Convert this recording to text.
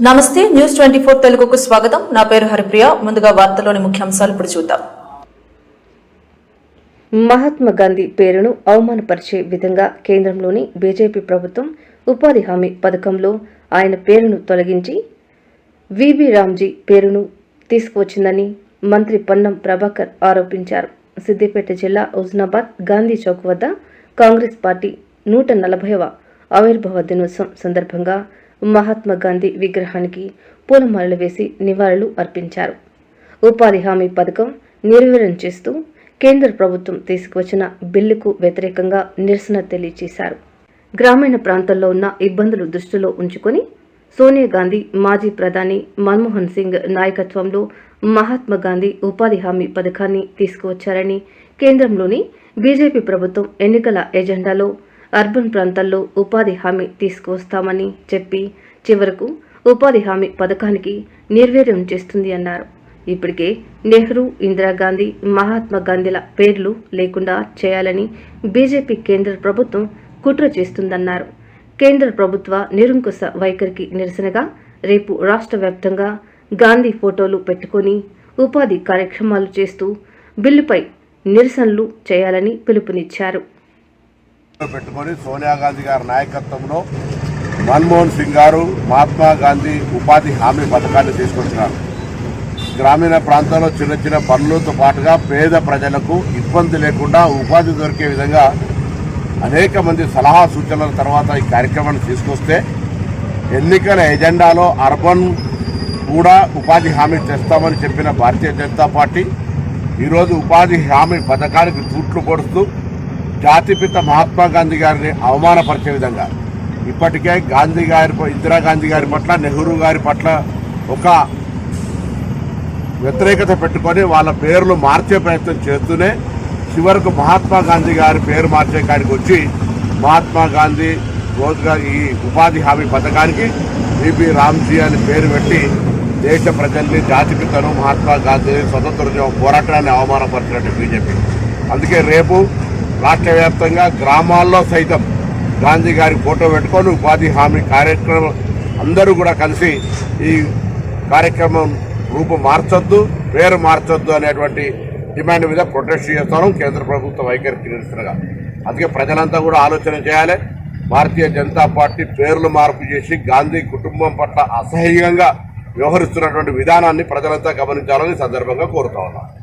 నమస్తే న్యూస్ 24 తెలుగుకు స్వాగతం. నా పేరు హరిప్రియ. ముందుగా వార్తల్లోని ముఖ్యాంశాలు ఇప్పుడు చూద్దాం. మహాత్మా గాంధీ పేరును అవమానపరిచే విధంగా కేంద్రంలోని బీజేపీ ప్రభుత్వం ఉపాధి హామీ పథకంలో ఆయన పేరును తొలగించి విబి రామ్జీ పేరును తీసుకువచ్చిందని మంత్రి పొన్నం ప్రభాకర్ ఆరోపించారు. సిద్దిపేట జిల్లా హుజనాబాద్ గాంధీ చౌక్ వద్ద కాంగ్రెస్ పార్టీ 140వ ఆవిర్భావ దినోత్సవం సందర్భంగా మహాత్మా గాంధీ విగ్రహానికి పూలమాలలు వేసి నివాళులు అర్పించారు. ఉపాధి హామీ పథకం నిర్వీర్యం చేస్తూ కేంద్ర ప్రభుత్వం తీసుకువచ్చిన బిల్లుకు వ్యతిరేకంగా నిరసన తెలియజేశారు. గ్రామీణ ప్రాంతాల్లో ఉన్న ఇబ్బందులు దృష్టిలో ఉంచుకొని సోనియా గాంధీ, మాజీ ప్రధాని మన్మోహన్ సింగ్ నాయకత్వంలో మహాత్మా గాంధీ ఉపాధి హామీ పథకాన్ని తీసుకువచ్చారని, కేంద్రంలోని బీజేపీ ప్రభుత్వం ఎన్నికల ఎజెండాలో అర్బన్ ప్రాంతాల్లో ఉపాధి హామీ తీసుకువస్తామని చెప్పి చివరకు ఉపాధి హామీ పథకానికి నిర్వీర్యం చేస్తుంది అన్నారు. ఇప్పటికే నెహ్రూ, ఇందిరాగాంధీ, మహాత్మా గాంధీల పేర్లు లేకుండా చేయాలని బీజేపీ కేంద్ర ప్రభుత్వం కుట్ర చేస్తుందన్నారు. కేంద్ర ప్రభుత్వ నిరంకుశ వైఖరికి నిరసనగా రేపు రాష్ట్ర వ్యాప్తంగా గాంధీ ఫోటోలు పెట్టుకుని ఉపాధి కార్యక్రమాలు చేస్తూ బిల్లుపై నిరసనలు చేయాలని పిలుపునిచ్చారు. పెట్టుకొని సోనియా గాంధీ గారి నాయకత్వంలో మన్మోహన్ సింగ్ గారు మహాత్మా గాంధీ ఉపాధి హామీ పథకాన్ని తీసుకొచ్చినారు. గ్రామీణ ప్రాంతాల్లో చిన్న చిన్న పనులతో పాటుగా పేద ప్రజలకు ఇబ్బంది లేకుండా ఉపాధి దొరికే విధంగా అనేక మంది సలహా సూచనల తర్వాత ఈ కార్యక్రమాన్ని తీసుకొస్తే ఎన్నికల ఎజెండాలో అర్బన్ కూడా ఉపాధి హామీ తెస్తామని చెప్పిన భారతీయ జనతా పార్టీ ఈరోజు ఉపాధి హామీ పథకానికి తూట్లు పొడుస్తూ జాతిపిత మహాత్మా గాంధీ గారిని అవమానపరిచే విధంగా ఇప్పటికే గాంధీ గారి, ఇందిరాగాంధీ గారి పట్ల, నెహ్రూ గారి పట్ల ఒక వ్యతిరేకత పెట్టుకొని వాళ్ళ పేర్లు మార్చే ప్రయత్నం చేస్తూనే చివరకు మహాత్మా గాంధీ గారి పేరు మార్చే కాడికి వచ్చి మహాత్మా గాంధీ రోజ్గార్ ఈ ఉపాధి హామీ పథకానికి విబి రామ్జీ అని పేరు పెట్టి దేశ ప్రజల్ని, జాతిపితను మహాత్మా గాంధీ స్వతంత్ర పోరాటాన్ని అవమానపరిచినట్టు బీజేపీ. అందుకే రేపు రాష్ట్ర వ్యాప్తంగా గ్రామాల్లో సైతం గాంధీ గారి ఫోటో పెట్టుకొని ఉపాధి హామీ కార్యక్రమం అందరూ కూడా కలిసి ఈ కార్యక్రమం రూపం మార్చొద్దు, పేరు మార్చొద్దు అనేటువంటి డిమాండ్ మీద ప్రొటెస్ట్ చేస్తాను కేంద్ర ప్రభుత్వ వైఖరికి నిరసనగా. అందుకే ప్రజలంతా కూడా ఆలోచన చేయాలి. భారతీయ జనతా పార్టీ పేర్లు మార్పు చేసి గాంధీ కుటుంబం పట్ల అసహ్యంగా వ్యవహరిస్తున్నటువంటి విధానాన్ని ప్రజలంతా గమనించాలని సందర్భంగా కోరుతా ఉన్నాను.